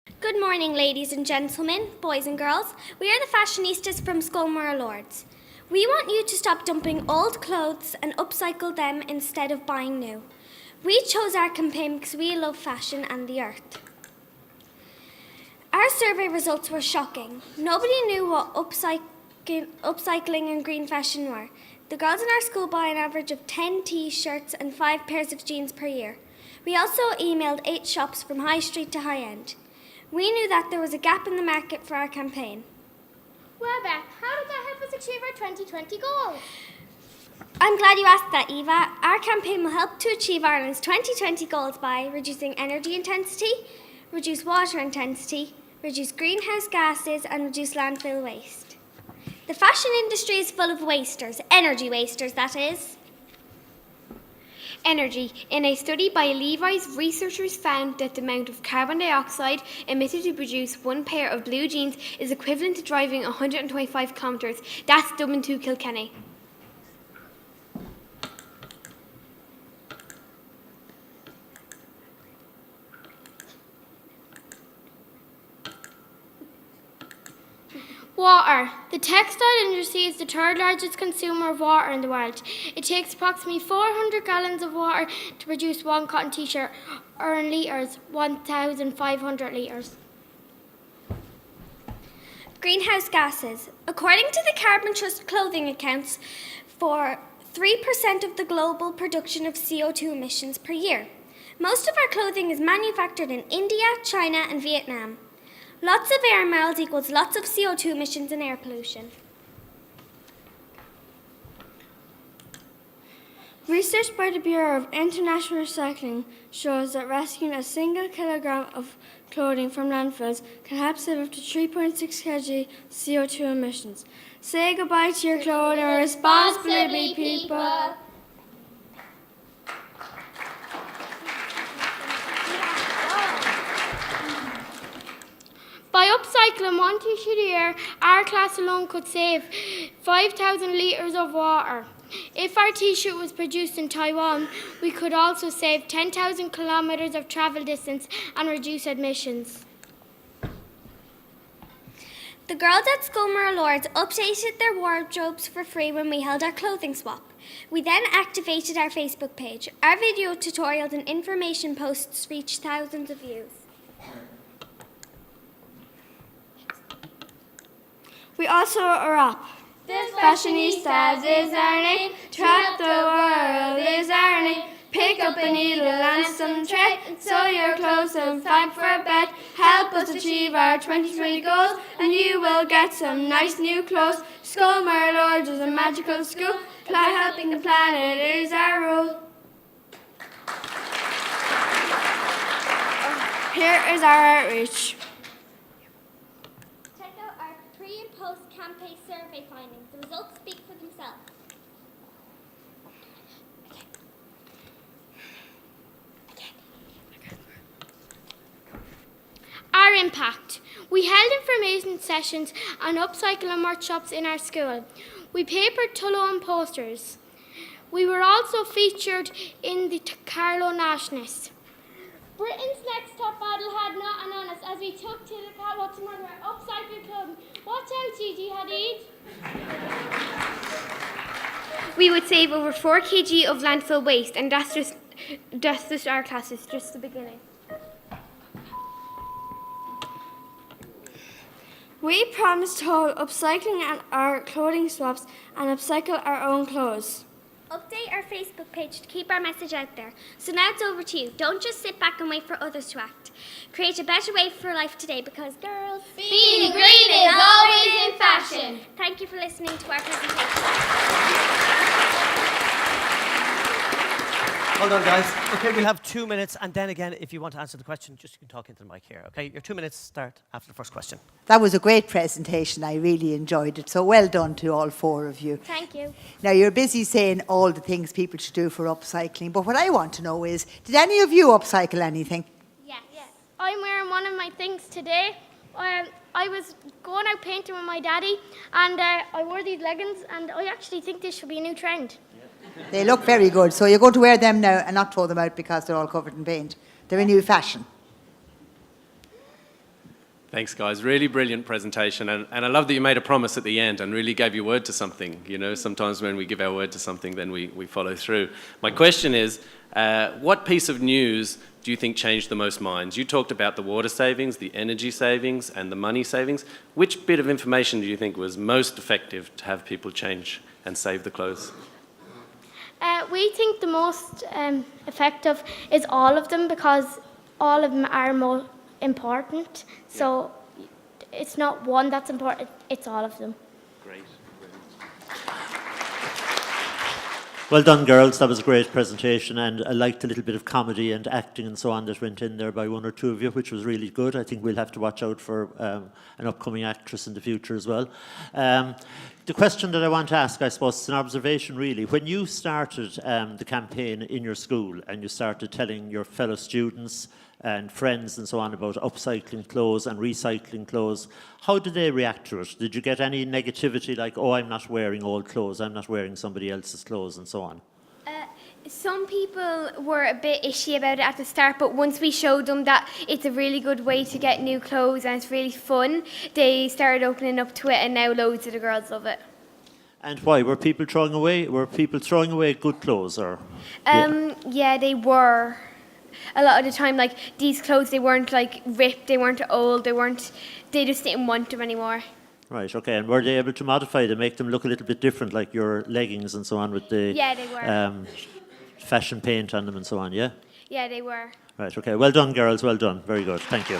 Good morning, ladies and gentlemen, boys and girls. We are the Fashionistas from Scoil, Lourdes. We want you to stop dumping old clothes and upcycle them instead of buying new. We chose our campaign because we love fashion and the earth. Our survey results were shocking. Nobody knew what upcycling and green fashion were. The girls in our school buy an average of 10 t-shirts and 5 pairs of jeans per year. We also emailed 8 shops from high street to high end. We knew that there was a gap in the market for our campaign. Well, Beth, how did that help us achieve our 2020 goal? I'm glad you asked that, Eva. Our campaign will help to achieve Ireland's 2020 goals by reducing energy intensity, reduce water intensity, reduce greenhouse gases, and reduce landfill waste. The fashion industry is full of wasters, energy wasters, that is. Energy. In a study by Levi's, researchers found that the amount of carbon dioxide emitted to produce one pair of blue jeans is equivalent to driving 125 kilometres. That's Dublin to Kilkenny. Water. The textile industry is the third largest consumer of water in the world. It takes approximately 400 gallons of water to produce one cotton t-shirt, or in litres, 1,500 litres. Greenhouse gases. According to the Carbon Trust clothing accounts for 3% of the global production of CO2 emissions per year. Most of our clothing is manufactured in India, China and Vietnam. Lots of air miles equals lots of CO2 emissions and air pollution. Research by the Bureau of International Recycling shows that rescuing a single kilogram of clothing from landfills can help save up to 3.6 kg CO2 emissions. Say goodbye to your clothing responsibly, people. By upcycling one t-shirt a year, our class alone could save 5,000 litres of water. If our t-shirt was produced in Taiwan, we could also save 10,000 kilometres of travel distance and reduce emissions. The girls at Scoil Lourdes updated their wardrobes for free when we held our clothing swap. We then activated our Facebook page. Our video tutorials and information posts reached thousands of views. We also wrote a rap. Fashionistas is our name, throughout the world is our name. Pick up a needle and some thread, sew your clothes and find for a bed. Help us achieve our 2020 goals, and you will get some nice new clothes. Scoil Lourdes is a magical school, helping the planet is our rule. Here is our outreach. Check out our pre and post campaign survey findings. The results speak for themselves. Our impact. We held information sessions and upcycling workshops in our school. We papered Tullow and posters. We were also featured in the Carlow Nationalist. Britain's next top battle had nothing on us as we took to the catwalk to murder our upcycled clothing. Watch out, Gigi Hadid. We would save over 4 kg of landfill waste, and that's just our class, it's just the beginning. We promised to hold upcycling and our clothing swaps and upcycle our own clothes. Update our Facebook page to keep our message out there. So now it's over to you. Don't just sit back and wait for others to act. Create a better way for life today because, girls, Being green is always in fashion. Thank you for listening to our presentation. Hold on, guys. Okay, we'll have 2 minutes, and then again, if you want to answer the question, just you can talk into the mic here. Okay, your 2 minutes start after the first question. That was a great presentation. I really enjoyed it. So well done to all 4 of you. Thank you. Now, you're busy saying all the things people should do for upcycling, but what I want to know is, did any of you upcycle anything? Yes. I'm wearing one of my things today. I was going out painting with my daddy, and I wore these leggings, and I actually think this should be a new trend. They look very good. So you're going to wear them now and not throw them out because they're all covered in paint. They're a new fashion. Thanks, guys. Really brilliant presentation. And I love that you made a promise at the end and really gave your word to something. You know, sometimes when we give our word to something, then we follow through. My question is, what piece of news do you think changed the most minds? You talked about the water savings, the energy savings, and the money savings. Which bit of information do you think was most effective to have people change and save the clothes? We think the most effective is all of them, because all of them are more important. So it's not one that's important, it's all of them. Great. Well done, girls. That was a great presentation, and I liked a little bit of comedy and acting and so on that went in there by one or two of you, which was really good. I think we'll have to watch out for an upcoming actress in the future as well. The question that I want to ask, I suppose, is an observation really. When you started the campaign in your school and you started telling your fellow students and friends and so on about upcycling clothes and recycling clothes, how did they react to it? Did you get any negativity like, oh, I'm not wearing old clothes, I'm not wearing somebody else's clothes and so on? Some people were a bit ishy about it at the start, but once we showed them that it's a really good way to get new clothes and it's really fun, they started opening up to it, and now loads of the girls love it. And why? Were people throwing away good clothes? Or Yeah, they were. A lot of the time, like, these clothes, they weren't like ripped, they weren't old, they just didn't want them anymore. Right, okay. And were they able to modify them, make them look a little bit different, like your leggings and so on with the Yeah, they were. fashion paint on them and so on, yeah? Yeah, they were. Right, okay. Well done, girls. Well done. Very good. Thank you.